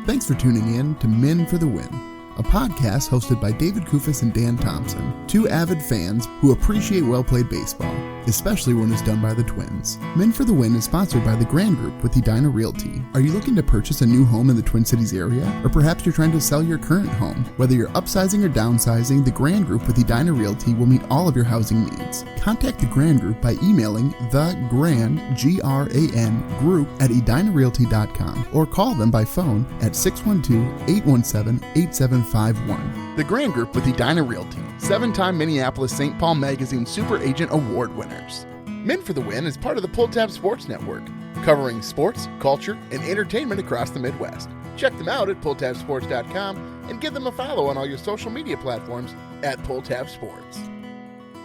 Thanks for tuning in to Men for the Win, a podcast hosted by David Kufis and Dan Thompson, two avid fans who appreciate well-played baseball, especially when it's done by the Twins. Men for the Win is sponsored by the Grand Group with Edina Realty. Are you looking to purchase a new home in the Twin Cities area? Or perhaps you're trying to sell your current home? Whether you're upsizing or downsizing, the Grand Group with Edina Realty will meet all of your housing needs. Contact the Grand Group by emailing thegrand, G-R-A-N, group at edinarealty.com or call them by phone at 612-817-8751. The Grand Group with Edina Realty, 7-time Minneapolis-St. Paul Magazine Super Agent Award winners. Men for the Win is part of the Pulltab Sports Network, covering sports, culture, and entertainment across the Midwest. Check them out at pulltabsports.com and give them a follow on all your social media platforms at Pulltab Sports.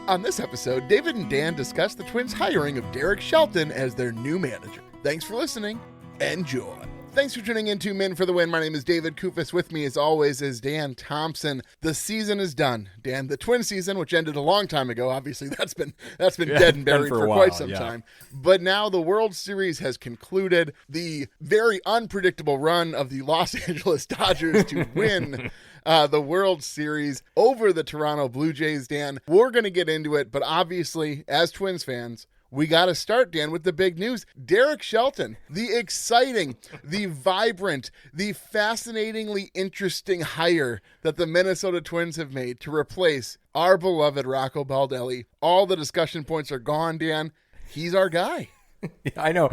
On this episode, David and Dan discuss the Twins' hiring of Derek Shelton as their new manager. Thanks for listening. Enjoy. Thanks for tuning in to Men for the Win. My name is David Kufis. With me, as always, is Dan Thompson. The season is done. Dan, the Twin season, which ended a long time ago, obviously that's been dead and buried for quite some time. But now the World Series has concluded. The very unpredictable run of the Los Angeles Dodgers to win the World Series over the Toronto Blue Jays, Dan. We're going to get into it, but obviously, as Twins fans, we got to start, Dan, with the big news. Derek Shelton, the exciting, the vibrant, the fascinatingly interesting hire that the Minnesota Twins have made to replace our beloved Rocco Baldelli. All the discussion points are gone, Dan. He's our guy. I know.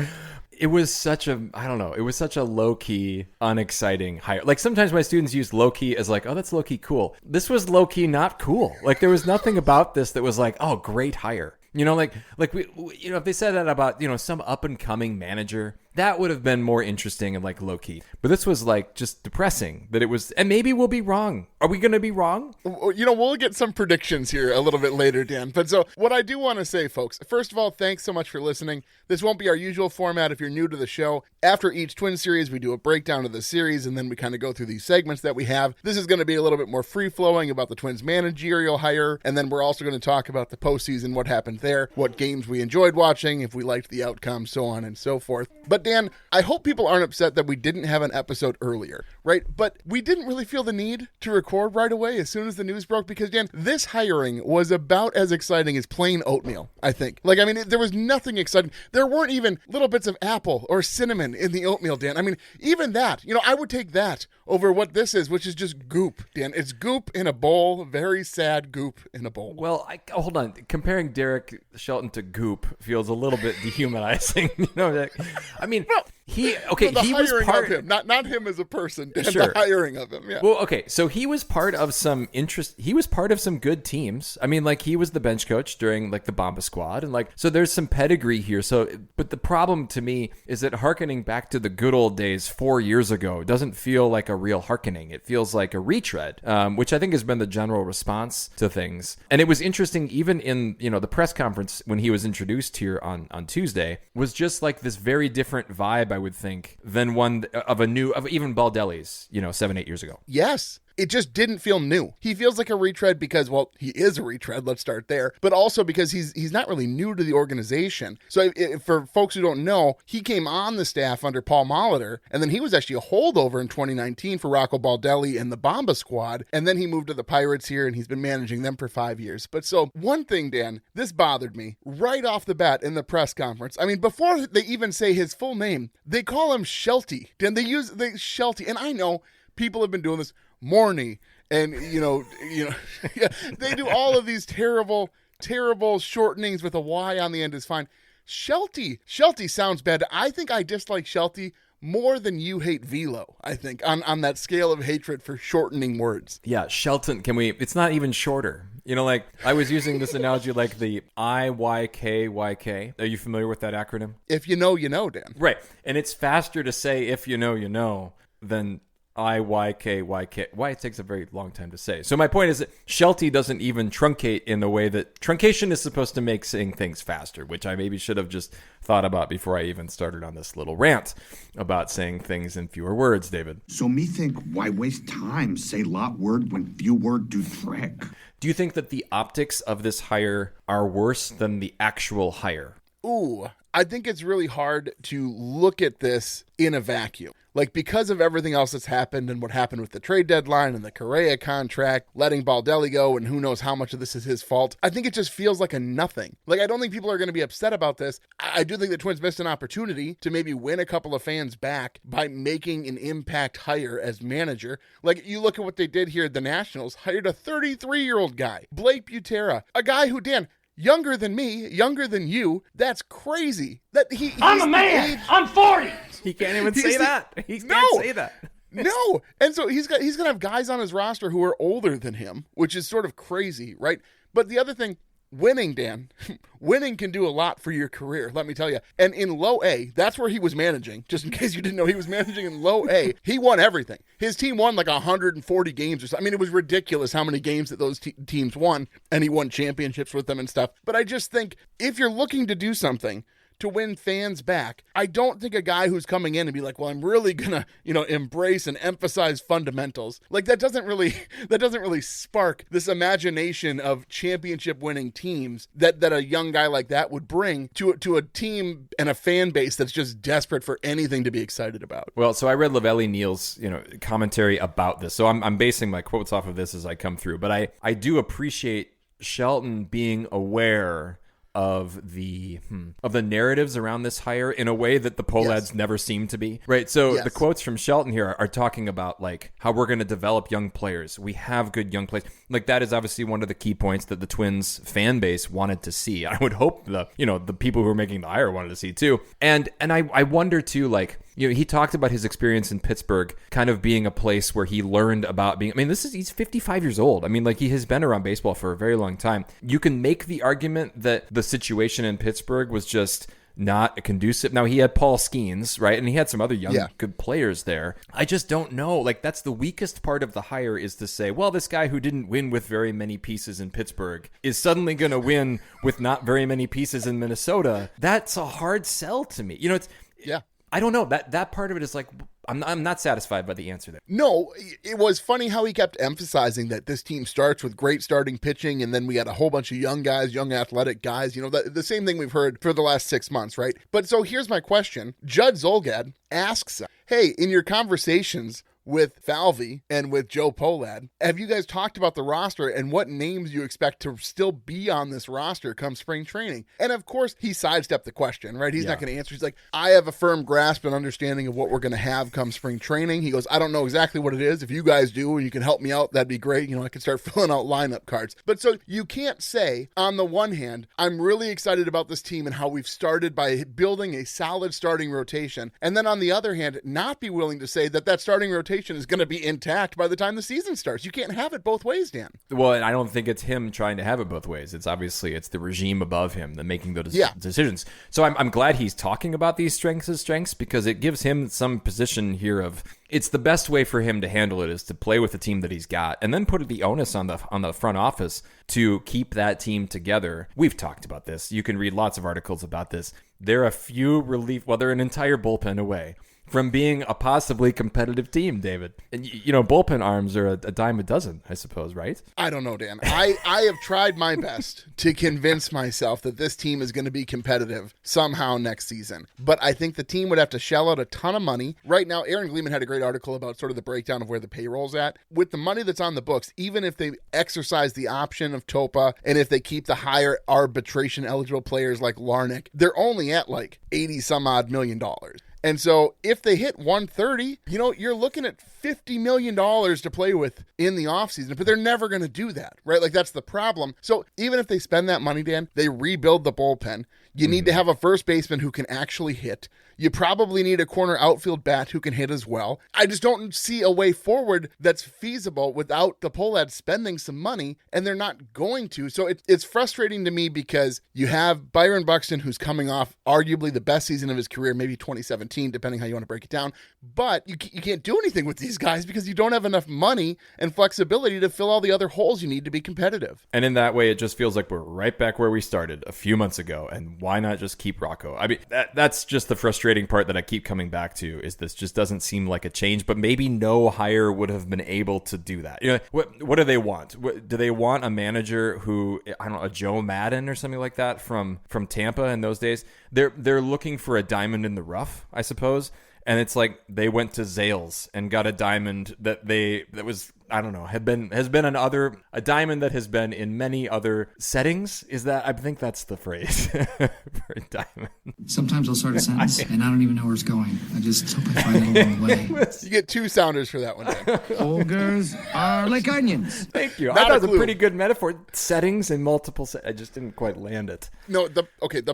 It was such a low-key, unexciting hire. Like, sometimes my students use low-key as like, oh, that's low-key cool. This was low-key not cool. Like, there was nothing about this that was like, oh, great hire. You know, like we if they said that about, some up-and-coming manager, that would have been more interesting and like low-key. But this was like just depressing that it was, and maybe we'll be wrong. Are we going to be wrong? We'll get some predictions here a little bit later, Dan. But so what I do want to say, folks, first of all, thanks so much for listening. This won't be our usual format if you're new to the show. After each Twin series, we do a breakdown of the series, and then we kind of go through these segments that we have. This is going to be a little bit more free-flowing about the Twins managerial hire, and then we're also going to talk about the postseason, what happened there, what games we enjoyed watching, if we liked the outcome, so on and so forth. But Dan, I hope people aren't upset that we didn't have an episode earlier, right? But we didn't really feel the need to record right away as soon as the news broke because, Dan, this hiring was about as exciting as plain oatmeal, I think. There was nothing exciting. There weren't even little bits of apple or cinnamon in the oatmeal, Dan. Even that, I would take that over what this is, which is just goop, Dan. It's goop in a bowl, very sad goop in a bowl. Well, hold on. Comparing Derek Shelton to goop feels a little bit dehumanizing. He was part of him, not him as a person. Sure. The hiring of him. Yeah. Well, okay, so he was part of some He was part of some good teams. He was the bench coach during the Bomba squad, and so there's some pedigree here. So, but the problem to me is that hearkening back to the good old days 4 years ago doesn't feel like a real hearkening. It feels like a retread, which I think has been the general response to things. And it was interesting, even in the press conference when he was introduced here on Tuesday, was just like this very different vibe, I would think, than one of even Baldelli's, 7-8 years ago. Yes. It just didn't feel new. He feels like a retread because, well, he is a retread. Let's start there. But also because he's not really new to the organization. So for folks who don't know, he came on the staff under Paul Molitor, and then he was actually a holdover in 2019 for Rocco Baldelli and the Bomba squad. And then he moved to the Pirates here, and he's been managing them for 5 years. But so one thing, Dan, this bothered me right off the bat in the press conference. Before they even say his full name, they call him Shelty. Dan, they use the Shelty. And I know people have been doing this. Morny, and yeah, they do all of these terrible shortenings with a Y on the end is fine. Shelty sounds bad. I think I dislike Shelty more than you hate Velo, I think, on that scale of hatred for shortening words. Yeah, Shelton, it's not even shorter. I was using this analogy like the IYKYK. Are you familiar with that acronym? If you know, Dan. Right, and it's faster to say if you know than IYKYK. Why it takes a very long time to say. So my point is that Shelty doesn't even truncate in the way that truncation is supposed to make saying things faster, which I maybe should have just thought about before I even started on this little rant about saying things in fewer words, David. So me think, why waste time? Say lot word when few word do trick. Do you think that the optics of this hire are worse than the actual hire? Ooh, I think it's really hard to look at this in a vacuum. Like, because of everything else that's happened and what happened with the trade deadline and the Correa contract, letting Baldelli go, and who knows how much of this is his fault, I think it just feels like a nothing. Like, I don't think people are going to be upset about this. I do think the Twins missed an opportunity to maybe win a couple of fans back by making an impact hire as manager. Like, you look at what they did here at the Nationals, hired a 33-year-old guy, Blake Butera, a guy who, Dan, younger than me, younger than you. That's crazy. I'm a man. I'm 40. He can't even say that. He can't say that. No. And so he's going to have guys on his roster who are older than him, which is sort of crazy, right? But the other thing, winning, Dan, winning can do a lot for your career, let me tell you. And in low A, that's where he was managing. Just in case you didn't know, he was managing in low A. He won everything. His team won like 140 games or something. I mean, it was ridiculous how many games that those teams won, and he won championships with them and stuff. But I just think if you're looking to do something to win fans back, I don't think a guy who's coming in and be like, well, I'm really gonna, embrace and emphasize fundamentals. Like, that doesn't really spark this imagination of championship winning teams that a young guy like that would bring to a team and a fan base that's just desperate for anything to be excited about. Well, so I read Lavelli Neal's, commentary about this. So I'm basing my quotes off of this as I come through, but I do appreciate Shelton being aware of the narratives around this hire in a way that the Pohlads never seem to be, right? So the quotes from Shelton here are talking about like how we're going to develop young players. We have good young players. Like, that is obviously one of the key points that the Twins fan base wanted to see. I would hope the people who are making the hire wanted to see too. And I wonder too, like, he talked about his experience in Pittsburgh kind of being a place where he learned about being, he's 55 years old. I mean, like, he has been around baseball for a very long time. You can make the argument that the situation in Pittsburgh was just not conducive. Now, he had Paul Skeens, right? And he had some other young, good players there. I just don't know. Like, that's the weakest part of the hire, is to say, well, this guy who didn't win with very many pieces in Pittsburgh is suddenly going to win with not very many pieces in Minnesota. That's a hard sell to me. I don't know. That part of it is like, I'm not satisfied by the answer there. No, it was funny how he kept emphasizing that this team starts with great starting pitching, and then we got a whole bunch of young guys, young athletic guys. The same thing we've heard for the last 6 months, right? But so here's my question. Judd Zulgad asks, hey, in your conversations with Falvey and with Joe Pohlad, have you guys talked about the roster and what names you expect to still be on this roster come spring training? And of course, he sidestepped the question, right? He's not going to answer. He's like, I have a firm grasp and understanding of what we're going to have come spring training. He goes, I don't know exactly what it is. If you guys do and you can help me out, that'd be great. I can start filling out lineup cards. But so you can't say, on the one hand, I'm really excited about this team and how we've started by building a solid starting rotation, and then on the other hand, not be willing to say that starting rotation is going to be intact by the time the season starts. You can't have it both ways, Dan. Well, and I don't think it's him trying to have it both ways. It's the regime above him that making those decisions. So I'm glad he's talking about these strengths, because it gives him some position here of, it's the best way for him to handle it is to play with the team that he's got, and then put the onus on the front office to keep that team together. We've talked about this. You can read lots of articles about this. They're a few they're an entire bullpen away from being a possibly competitive team, David. And, bullpen arms are a dime a dozen, I suppose, right? I don't know, Dan. I have tried my best to convince myself that this team is going to be competitive somehow next season. But I think the team would have to shell out a ton of money. Right now, Aaron Gleeman had a great article about sort of the breakdown of where the payroll's at. With the money that's on the books, even if they exercise the option of Topa, and if they keep the higher arbitration-eligible players like Larnach, they're only at like $80-some-odd million. And so if they hit 130, you're looking at $50 million to play with in the offseason, but they're never going to do that, right? Like, that's the problem. So even if they spend that money, Dan, they rebuild the bullpen. You need to have a first baseman who can actually hit. You probably need a corner outfield bat who can hit as well. I just don't see a way forward that's feasible without the Pohlads spending some money, and they're not going to. So it's frustrating to me because you have Byron Buxton, who's coming off arguably the best season of his career, maybe 2017, depending how you want to break it down. But you can't do anything with these guys because you don't have enough money and flexibility to fill all the other holes you need to be competitive. And in that way, it just feels like we're right back where we started a few months ago. And why not just keep Rocco? I mean, that's just the frustrating part that I keep coming back to, is this just doesn't seem like a change, but maybe no hire would have been able to do that. What do they want? Do they want a manager who, I don't know, a Joe Madden or something like that from Tampa in those days? They're looking for a diamond in the rough, I suppose. And it's like they went to Zales and got a diamond that was, I don't know, has been a diamond that has been in many other settings. Is that, I think that's the phrase for a diamond. Sometimes I'll start a sentence and I don't even know where it's going. I just hope I find it along the way. You get 2 sounders for that one, Dan. Ogres are like onions. Thank you. Not I thought a it was a clue. pretty good metaphor. Settings and multiple I just didn't quite land it. No, the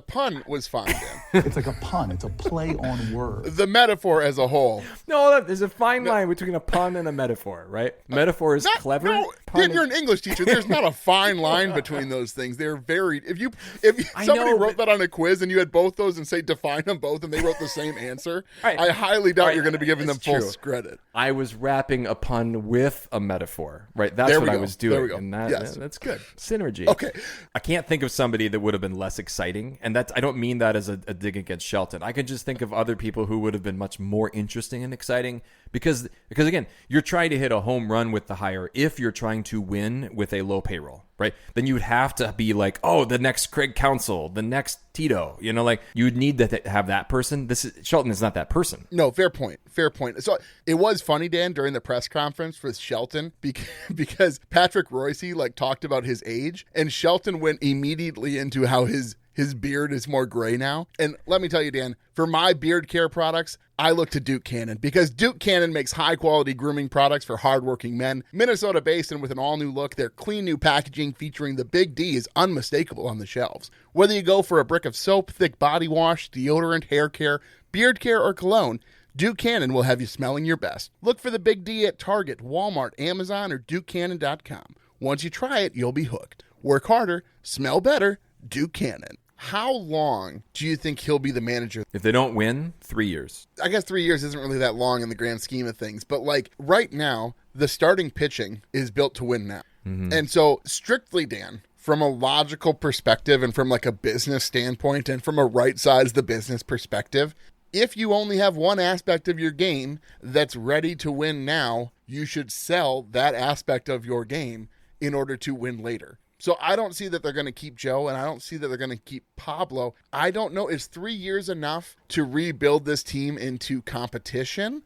pun was fine, Dan. It's like a pun. It's a play on words. The metaphor as a whole. No, there's a fine line between a pun and a metaphor, right? Metaphor is clever. No, pun Dan, you're an English teacher. There's not a fine line between those things. They're very. If somebody wrote that on a quiz and you had both those and say define them both and they wrote the same answer, Right. I highly doubt you're going to be giving them It's full true. credit. I was wrapping a pun with a metaphor, right? That's There what we I go. was doing. There we go. And Yes. that's good. Synergy. Okay. I can't think of somebody that would have been less exciting. And I don't mean that as a dig against Shelton. I can just think of other people who would have been much more interesting and exciting because again, you're trying to hit a home run with the hire if you're trying to win with a low payroll, right? Then you would have to be like, oh, the next Craig Counsell, the next Tito, like you would need to have that person. Shelton is not that person. No, fair point. Fair point. So it was funny, Dan, during the press conference with Shelton because Patrick Royce talked about his age and Shelton went immediately into how his beard is more gray now. And let me tell you, Dan, for my beard care products, I look to Duke Cannon because Duke Cannon makes high-quality grooming products for hardworking men. Minnesota-based and with an all-new look, their clean new packaging featuring the Big D is unmistakable on the shelves. Whether you go for a brick of soap, thick body wash, deodorant, hair care, beard care, or cologne, Duke Cannon will have you smelling your best. Look for the Big D at Target, Walmart, Amazon, or DukeCannon.com. Once you try it, you'll be hooked. Work harder, smell better, Duke Cannon. How long do you think he'll be the manager? If they don't win, 3 years. I guess 3 years isn't really that long in the grand scheme of things, but right now, the starting pitching is built to win now. Mm-hmm. And so strictly, Dan, from a logical perspective and from a business standpoint and from a right size the business perspective, if you only have one aspect of your game that's ready to win now, you should sell that aspect of your game in order to win later. So I don't see that they're going to keep Joe, and I don't see that they're going to keep Pablo. I don't know. Is 3 years enough to rebuild this team into competition?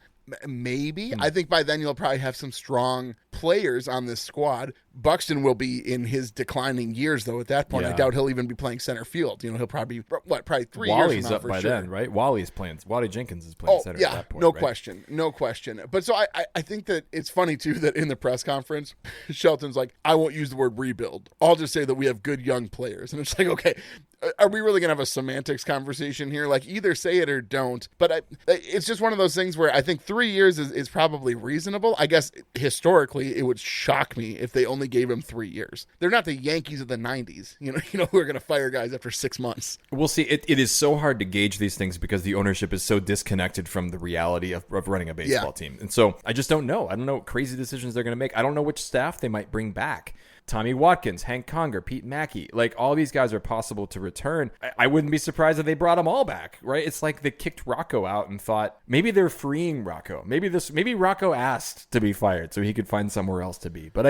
Maybe. I think by then you'll probably have some strong players on this squad. Buxton will be in his declining years, though, at that point. Yeah. I doubt he'll even be playing center field. He'll probably be, probably 3 Wally's years from now up for by sure. then, right? Wally Jenkins is playing center at that point. No right? question. No question. But so I think that it's funny, too, that in the press conference, Shelton's like, I won't use the word rebuild. I'll just say that we have good young players. And it's like, okay, are we really going to have a semantics conversation here? Either say it or don't. But it's just one of those things where I think 3 years is probably reasonable. I guess historically, it would shock me if they only gave him 3 years. They're not the Yankees of the 90s, who are going to fire guys after 6 months. We'll see. It is so hard to gauge these things because the ownership is so disconnected from the reality of running a baseball team. And so I just don't know. I don't know what crazy decisions they're going to make. I don't know which staff they might bring back. Tommy Watkins, Hank Conger, Pete Mackey, all these guys are possible to return. I wouldn't be surprised if they brought them all back, right? It's like they kicked Rocco out and thought maybe they're freeing Rocco. Maybe Rocco asked to be fired so he could find somewhere else to be. But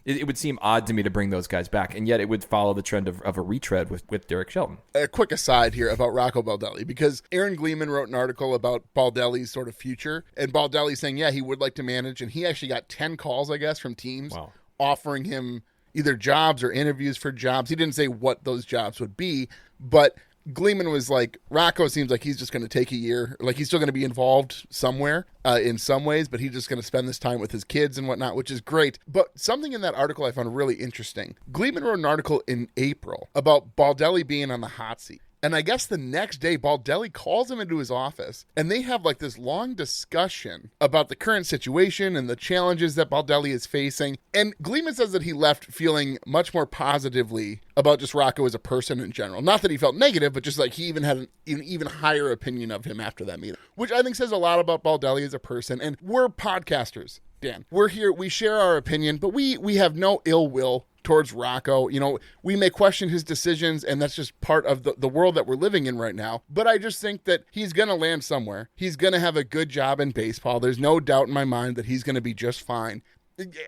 it would seem odd to me to bring those guys back, and yet it would follow the trend of a retread with Derek Shelton. A quick aside here about Rocco Baldelli, because Aaron Gleeman wrote an article about Baldelli's sort of future, and Baldelli saying, yeah, he would like to manage, and he actually got 10 calls, I guess, from teams offering him either jobs or interviews for jobs. He didn't say what those jobs would be, but Gleeman was like, Rocco seems like he's just going to take a year. He's still going to be involved somewhere in some ways, but he's just going to spend this time with his kids and whatnot, which is great. But something in that article I found really interesting. Gleeman wrote an article in April about Baldelli being on the hot seat. And I guess the next day, Baldelli calls him into his office, and they have this long discussion about the current situation and the challenges that Baldelli is facing. And Gleeman says that he left feeling much more positively about just Rocco as a person in general. Not that he felt negative, but just he even had an even higher opinion of him after that meeting, which I think says a lot about Baldelli as a person. And we're podcasters, Dan. We're here, we share our opinion, but we have no ill will towards Rocco. We may question his decisions, and that's just part of the world that we're living in right now. But I just think that he's going to land somewhere. He's going to have a good job in baseball. There's no doubt in my mind that he's going to be just fine.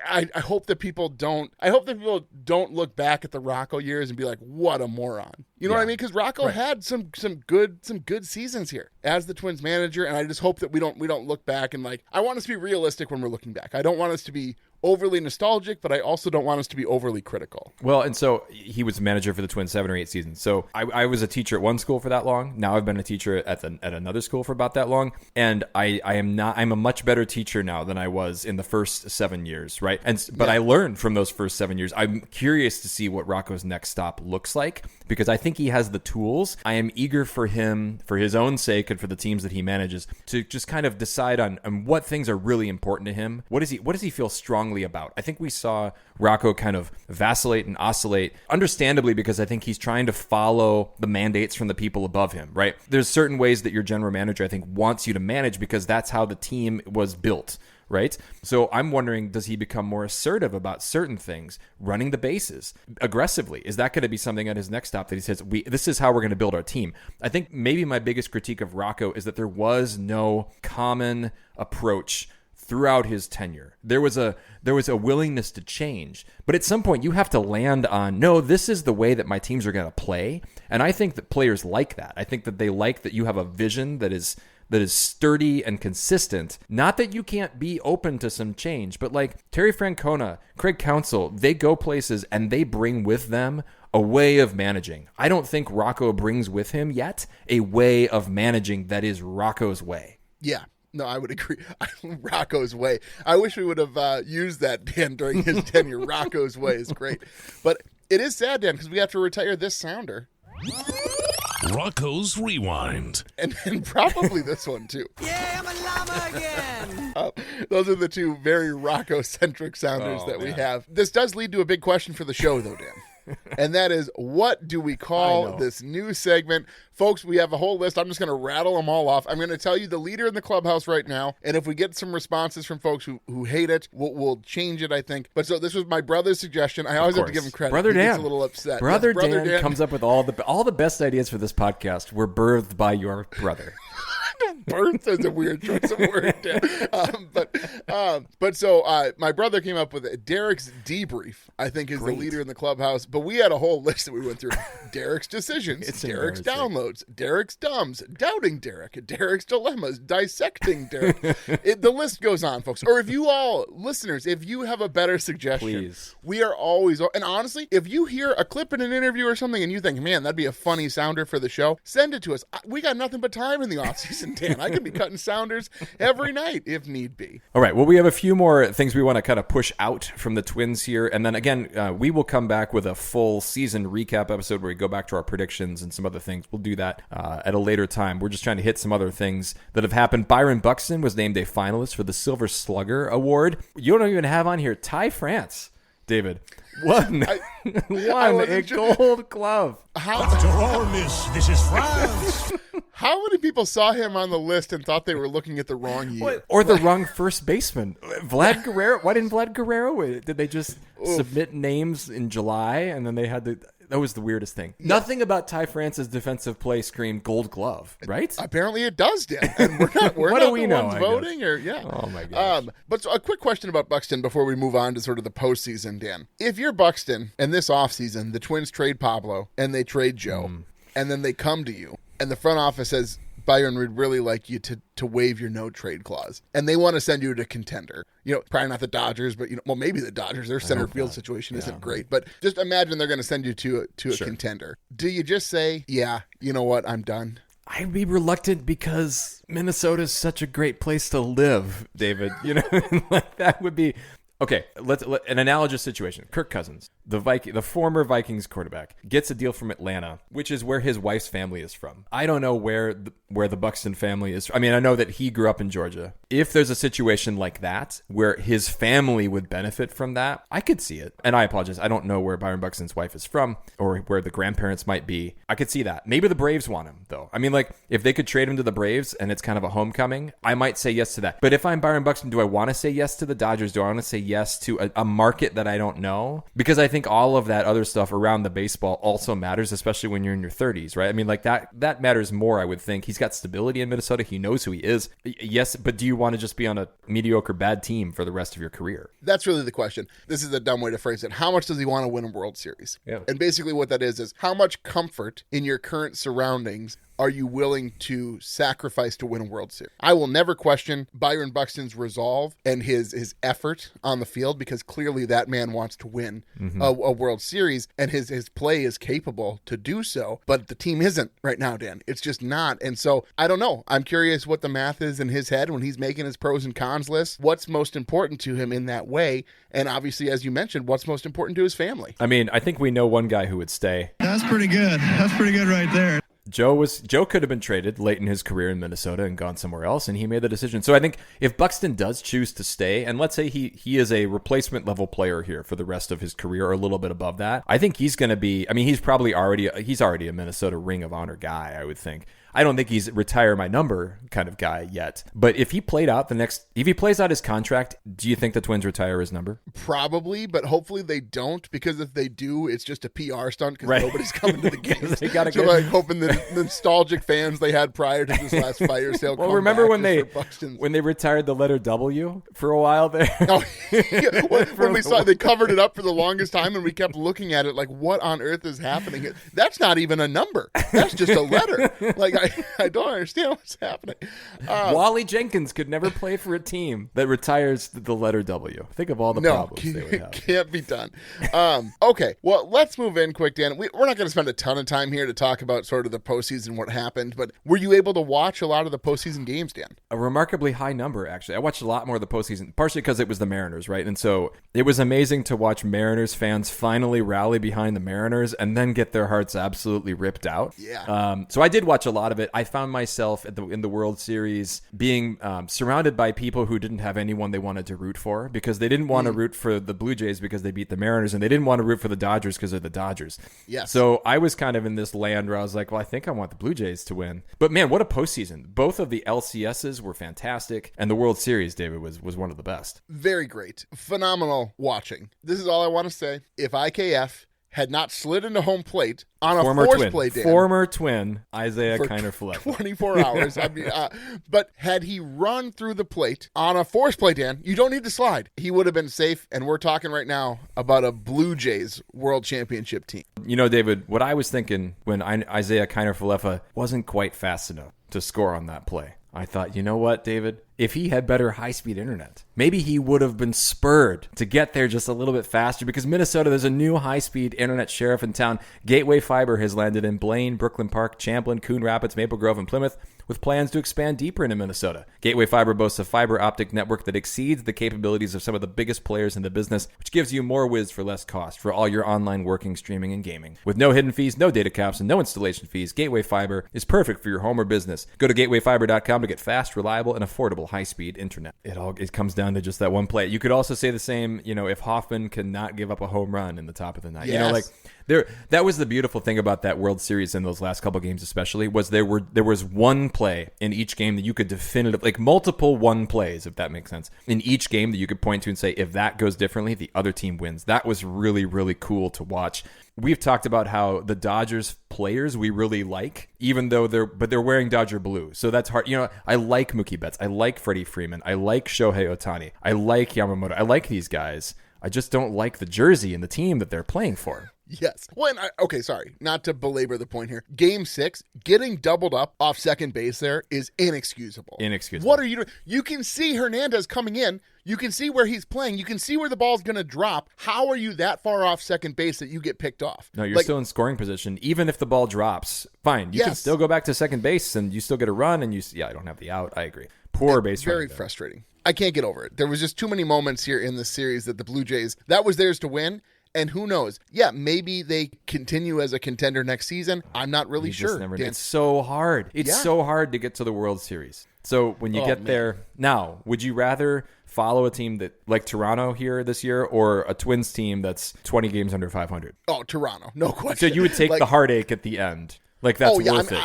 I hope that people don't look back at the Rocco years and be like, what a moron. You know what I mean? Because Rocco had some good seasons here as the Twins manager, and I just hope that we don't look back and like, I want us to be realistic when we're looking back. I don't want us to be overly nostalgic, but I also don't want us to be overly critical. Well, and so he was manager for the Twins 7 or 8 seasons. So I was a teacher at one school for that long. Now I've been a teacher at another school for about that long, and I'm a much better teacher now than I was in the first 7 years, right? But I learned from those first 7 years. I'm curious to see what Rocco's next stop looks like, because I think he has the tools. I am eager for him, for his own sake and for the teams that he manages, to just kind of decide on what things are really important to him. What does he feel strongly about? I think we saw Rocco kind of vacillate and oscillate, understandably, because I think he's trying to follow the mandates from the people above him, right? There's certain ways that your general manager, I think, wants you to manage because that's how the team was built, right? So I'm wondering, does he become more assertive about certain things, running the bases aggressively? Is that going to be something at his next stop that he says, this is how we're going to build our team? I think maybe my biggest critique of Rocco is that there was no common approach throughout his tenure. There was a willingness to change, but at some point you have to land on, no, this is the way that my teams are going to play. And I think that players like that. I think that they like that you have a vision that is sturdy and consistent. Not that you can't be open to some change, but like Terry Francona, Craig Counsell, they go places and they bring with them a way of managing. I don't think Rocco brings with him yet a way of managing that is Rocco's way. Yeah. No, I would agree. Rocco's way. I wish we would have used that, Dan, during his tenure. Rocco's way is great. But it is sad, Dan, because we have to retire this sounder. Rocco's Rewind. And probably this one, too. Yeah, I'm a llama again. Those are the two very Rocco-centric sounders that we have. This does lead to a big question for the show, though, Dan. And that is, what do we call this new segment? Folks, we have a whole list. I'm just going to rattle them all off. I'm going to tell you the leader in the clubhouse right now. And if we get some responses from folks who hate it, we'll change it, I think. But so this was my brother's suggestion. I always have to give him credit. Brother Dan. He gets a little upset. Brother Dan comes up with all the best ideas for this podcast were birthed by your brother. Birth is a weird choice of word, Dan. But so my brother came up with it. Derek's debrief, I think, is the leader in the clubhouse. But we had a whole list that we went through. Derek's decisions, Derek's downloads, Derek's dumbs, doubting Derek, Derek's dilemmas, dissecting Derek. The list goes on, folks. Or if you all, listeners, if you have a better suggestion, please. We are always, and honestly, if you hear a clip in an interview or something and you think, man, that'd be a funny sounder for the show, send it to us. We got nothing but time in the offseason, Dan. I could be cutting sounders every night if need be. All right. Well, we have a few more things we want to kind of push out from the Twins here. And then again, we will come back with a full season recap episode where we go back to our predictions and some other things. We'll do that at a later time. We're just trying to hit some other things that have happened. Byron Buxton was named a finalist for the Silver Slugger Award. You don't even have on here Ty France, David. Won a gold glove. After all this is France. How many people saw him on the list and thought they were looking at the wrong year? What? Or the wrong first baseman? Vlad Guerrero? Why didn't Vlad Guerrero? Did they just submit names in July and then they had to... That was the weirdest thing. Yeah. Nothing about Ty France's defensive play screamed gold glove, right? Apparently it does, Dan. And we're not what do we the know, ones voting. Or, yeah. Oh, my gosh. But so a quick question about Buxton before we move on to sort of the postseason, Dan. If you're Buxton and this offseason, the Twins trade Pablo and they trade Joe, and then they come to you, and the front office says, Byron, we'd really like you to waive your no-trade clause. And they want to send you to contender. You know, probably not the Dodgers, but, well, maybe the Dodgers. Their center field situation isn't great. But just imagine they're going to send you to a contender. Do you just say, yeah, you know what, I'm done? I'd be reluctant because Minnesota is such a great place to live, David. You know, like that would be... Okay, let's an analogous situation. Kirk Cousins, the former Vikings quarterback, gets a deal from Atlanta, which is where his wife's family is from. I don't know where the Buxton family is. I mean, I know that he grew up in Georgia. If there's a situation like that where his family would benefit from that, I could see it. And I apologize, I don't know where Byron Buxton's wife is from or where the grandparents might be. I could see that. Maybe the Braves want him, though. I mean, like, if they could trade him to the Braves and it's kind of a homecoming, I might say yes to that. But if I'm Byron Buxton, do I want to say yes to the Dodgers? Do I want to say yes to a market that I don't know? Because I think think all of that other stuff around the baseball also matters, especially when you're in your 30s, right? I mean, like that matters more, I would think. He's got stability in Minnesota. He knows who he is. Yes, but do you want to just be on a mediocre bad team for the rest of your career? That's really the question. This is a dumb way to phrase it. How much does he want to win a World Series? Yeah. And basically what that is how much comfort in your current surroundings are you willing to sacrifice to win a World Series? I will never question Byron Buxton's resolve and his effort on the field, because clearly that man wants to win a World Series, and his play is capable to do so, but the team isn't right now, Dan. It's just not. And so I don't know. I'm curious what the math is in his head when he's making his pros and cons list. What's most important to him in that way? And obviously, as you mentioned, what's most important to his family? I mean, I think we know one guy who would stay. That's pretty good. That's pretty good right there. Joe could have been traded late in his career in Minnesota and gone somewhere else, and he made the decision. So I think if Buxton does choose to stay, and let's say he is a replacement level player here for the rest of his career or a little bit above that, I think he's going to be, I mean, he's already a Minnesota Ring of Honor guy, I would think. I don't think he's retire my number kind of guy yet. But if he plays out his contract, do you think the Twins retire his number? Probably, but hopefully they don't, because if they do, it's just a PR stunt because nobody's coming to the games. They gotta so go. like hoping the nostalgic fans they had prior to this last fire sale. Well, remember when they retired the letter W for a while there? Oh, yeah. when we saw they covered it up for the longest time, and we kept looking at it like, what on earth is happening? That's not even a number. That's just a letter. Like I don't understand what's happening. Wally Jenkins could never play for a team that retires the letter W. Think of all the problems they would have. Can't be done. Okay, well, let's move in quick, Dan. We're not going to spend a ton of time here to talk about sort of the postseason, what happened, but were you able to watch a lot of the postseason games, Dan? A remarkably high number, actually. I watched a lot more of the postseason, partially because it was the Mariners, right? And so it was amazing to watch Mariners fans finally rally behind the Mariners and then get their hearts absolutely ripped out. Yeah. So I did watch a lot of it. I found myself in the World Series being surrounded by people who didn't have anyone they wanted to root for, because they didn't want to root for the Blue Jays because they beat the Mariners, and they didn't want to root for the Dodgers because they're the Dodgers. Yes. So I was kind of in this land where I was like, well, I think I want the Blue Jays to win. But man, what a postseason. Both of the LCSs were fantastic, and the World Series, David, was one of the best. Very great. Phenomenal watching. This is all I want to say. If IKF had not slid into home plate on a force play, Dan, former twin Isaiah Kiner-Falefa, 24 hours. I mean, but had he run through the plate on a force play, Dan, you don't need to slide. He would have been safe. And we're talking right now about a Blue Jays World Championship team. You know, David, what I was thinking when Isaiah Kiner-Falefa wasn't quite fast enough to score on that play, I thought, you know what, David? If he had better high-speed internet, maybe he would have been spurred to get there just a little bit faster, because Minnesota, there's a new high-speed internet sheriff in town. Gateway Fiber has landed in Blaine, Brooklyn Park, Champlin, Coon Rapids, Maple Grove, and Plymouth, with plans to expand deeper into Minnesota. Gateway Fiber boasts a fiber optic network that exceeds the capabilities of some of the biggest players in the business, which gives you more whiz for less cost for all your online working, streaming, and gaming. With no hidden fees, no data caps, and no installation fees, Gateway Fiber is perfect for your home or business. Go to gatewayfiber.com to get fast, reliable, and affordable high-speed internet. It comes down to just that one play. You could also say the same, if Hoffman cannot give up a home run in the top of the ninth. Yes. That was the beautiful thing about that World Series in those last couple games, especially, was there was one play in each game that you could definitively, like multiple one plays, if that makes sense, in each game that you could point to and say, if that goes differently, the other team wins. That was really, really cool to watch. We've talked about how the Dodgers players we really like, even though they're wearing Dodger blue. So that's hard. I like Mookie Betts. I like Freddie Freeman. I like Shohei Ohtani. I like Yamamoto. I like these guys. I just don't like the jersey and the team that they're playing for. Yes. Okay, sorry. Not to belabor the point here. Game 6, getting doubled up off second base there is inexcusable. What are you doing? You can see Hernandez coming in. You can see where he's playing. You can see where the ball's going to drop. How are you that far off second base that you get picked off? No, you're still in scoring position. Even if the ball drops, fine. You can still go back to second base and you still get a run and I don't have the out. I agree. Poor base running. Very frustrating. I can't get over it. There was just too many moments here in this series that the Blue Jays, that was theirs to win. And who knows? Yeah, maybe they continue as a contender next season. I'm not really sure. It's so hard. It's so hard to get to the World Series. So when you get there, now, would you rather follow a team that like Toronto here this year or a Twins team that's 20 games under 500? Oh, Toronto. No question. So you would take the heartache at the end. Like that's Oh yeah, worth it.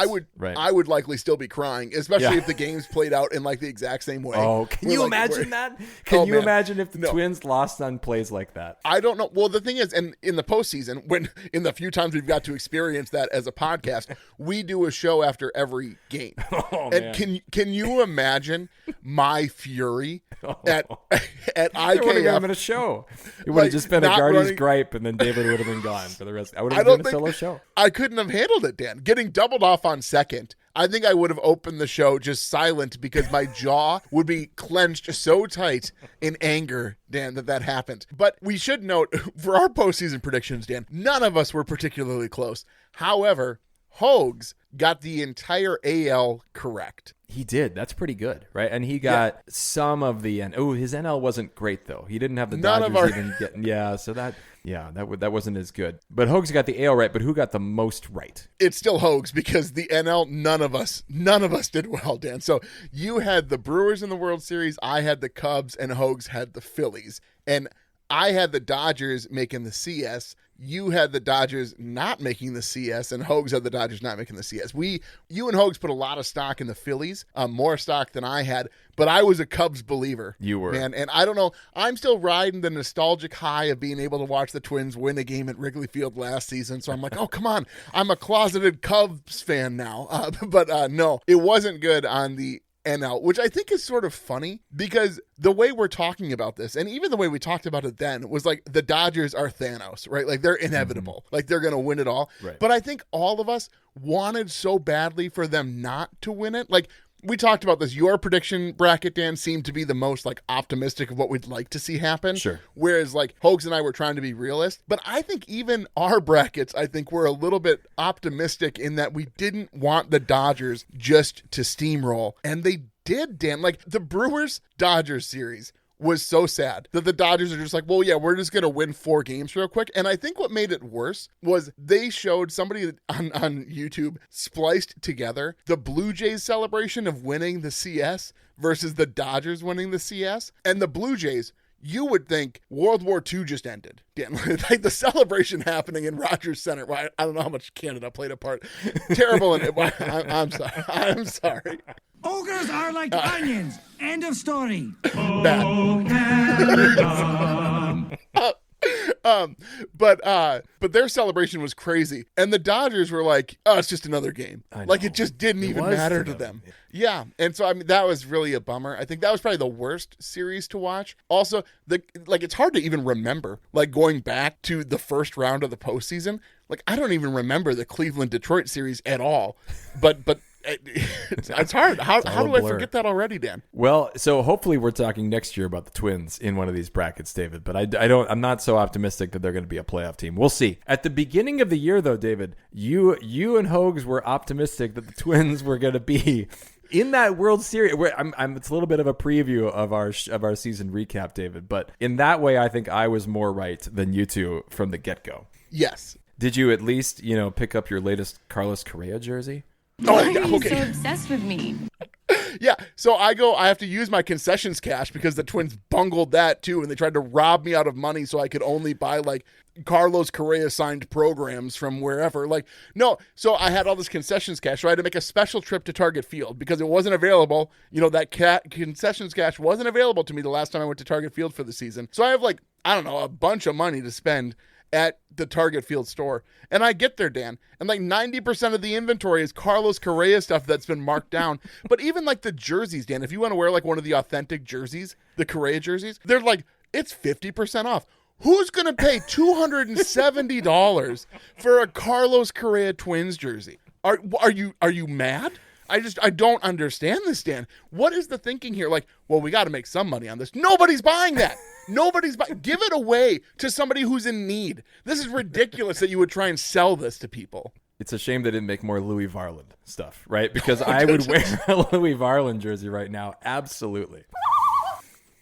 I would likely still be crying, especially if the games played out in like the exact same way. Oh, can you imagine that? Can you imagine if the Twins lost on plays like that? I don't know. Well, the thing is, and in the postseason, when in the few times we've got to experience that as a podcast, we do a show after every game. And can you imagine my fury at IKF? It would have been a show. It would have just been a Guardians gripe, and then David would have been gone for the rest. I would have been a solo show. I couldn't have handled it, Dan. Getting doubled off on second, I think I would have opened the show just silent because my jaw would be clenched so tight in anger, Dan, that happened. But we should note, for our postseason predictions, Dan, none of us were particularly close. However, Hogs got the entire AL correct. He did. That's pretty good, right? And he got some of the his NL wasn't great though. He didn't have the Dodgers even getting so that wasn't as good. But Hogs got the AL right, but who got the most right? It's still Hogs because the NL, none of us did well, Dan. So you had the Brewers in the World Series, I had the Cubs, and Hogs had the Phillies. And I had the Dodgers making the CS. You had the Dodgers not making the CS, and Hogs had the Dodgers not making the CS. You and Hogs put a lot of stock in the Phillies, more stock than I had, but I was a Cubs believer. You were. Man, and I don't know, I'm still riding the nostalgic high of being able to watch the Twins win a game at Wrigley Field last season, so I'm like, oh, come on, I'm a closeted Cubs fan now. But no, it wasn't good on the NL, which I think is sort of funny because the way we're talking about this, and even the way we talked about it then, was like the Dodgers are Thanos, right? Like they're inevitable. Like they're going to win it all. Right. But I think all of us wanted so badly for them not to win it. Like we talked about this. Your prediction bracket, Dan, seemed to be the most like optimistic of what we'd like to see happen. Sure. Whereas like Hogs and I were trying to be realist. But I think even our brackets, I think were a little bit optimistic in that we didn't want the Dodgers just to steamroll. And they did, Dan. Like the Brewers-Dodgers series was so sad that the Dodgers are just like, well, yeah, we're just going to win 4 games real quick. And I think what made it worse was they showed somebody on YouTube spliced together the Blue Jays celebration of winning the CS versus the Dodgers winning the CS. And the Blue Jays, you would think World War II just ended. Dan, like the celebration happening in Rogers Center. Well, I don't know how much Canada played a part. Terrible. I'm sorry. I'm sorry. Ogres are like onions. End of story. But their celebration was crazy, and the Dodgers were like, "Oh, it's just another game." Like it just didn't even matter to them. Yeah, and so I mean that was really a bummer. I think that was probably the worst series to watch. Also, it's hard to even remember like going back to the first round of the postseason. Like I don't even remember the Cleveland Detroit series at all. But it's hard. How do I forget that already, Dan? Well, so hopefully we're talking next year about the Twins in one of these brackets, David. But I'm not so optimistic that they're going to be a playoff team. We'll see. At the beginning of the year, though, David, you and Hogs were optimistic that the Twins were going to be in that World Series. It's a little bit of a preview of our season recap, David. But in that way, I think I was more right than you two from the get-go. Yes. Did you at least, pick up your latest Carlos Correa jersey? Why are you so obsessed with me? Yeah, so I have to use my concessions cash because the Twins bungled that too, and they tried to rob me out of money so I could only buy like Carlos Correa signed programs from wherever. So I had all this concessions cash, so I had to make a special trip to Target Field because it wasn't available. That concessions cash wasn't available to me the last time I went to Target Field for the season. So I have a bunch of money to spend at the Target Field store. And I get there, Dan, and 90% of the inventory is Carlos Correa stuff that's been marked down. But even the jerseys, Dan, if you want to wear one of the authentic jerseys, the Correa jerseys, they're it's 50% off. Who's going to pay $270 for a Carlos Correa Twins jersey? Are you mad? I don't understand this, Dan. What is the thinking here? We got to make some money on this. Nobody's buying that. Give it away to somebody who's in need. This is ridiculous that you would try and sell this to people. It's a shame they didn't make more Louis Varland stuff, right? Because I would wear a Louis Varland jersey right now. Absolutely.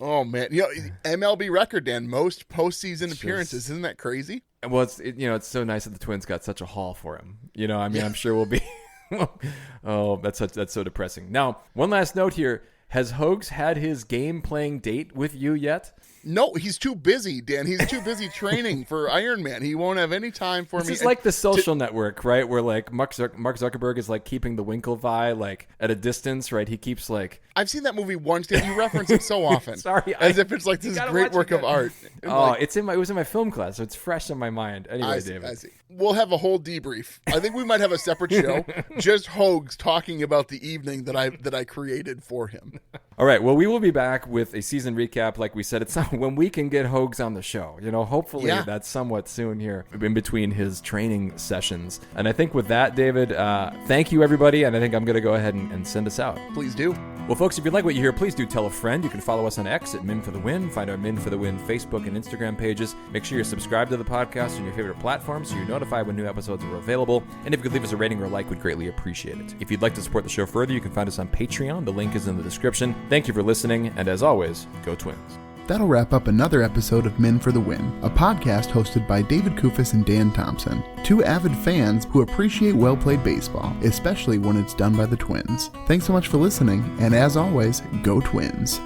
Oh, man. MLB record, Dan. Most postseason appearances. Isn't that crazy? Well, it's so nice that the Twins got such a haul for him. I'm sure we'll be... Oh, that's so depressing. Now, one last note here. Has Hogs had his game-playing date with you yet? No, he's too busy, Dan. He's too busy training for Iron Man. He won't have any time for me. This is like the Social Network, right? Where like Mark Zuckerberg is like keeping the Winklevi like at a distance, right? He keeps like. I've seen that movie once, Dan. You reference it so often. Sorry, as if it's like this great work of art. Oh, it was in my film class, so it's fresh in my mind. Anyway, David. I see. We'll have a whole debrief. I think we might have a separate show, just Hogs talking about the evening that I created for him. All right. Well, we will be back with a season recap. Like we said, it's not when we can get Hogs on the show. Hopefully that's somewhat soon here in between his training sessions. And I think with that, David, thank you, everybody. And I think I'm going to go ahead and send us out. Please do. Well, folks, if you like what you hear, please do tell a friend. You can follow us on X at Min for the Win. Find our Min for the Win Facebook and Instagram pages. Make sure you're subscribed to the podcast on your favorite platform so you're notified when new episodes are available. And if you could leave us a rating or a like, we'd greatly appreciate it. If you'd like to support the show further, you can find us on Patreon. The link is in the description. Thank you for listening. And as always, go Twins. That'll wrap up another episode of Men for the Win, a podcast hosted by David Kufis and Dan Thompson, two avid fans who appreciate well-played baseball, especially when it's done by the Twins. Thanks so much for listening, and as always, go Twins.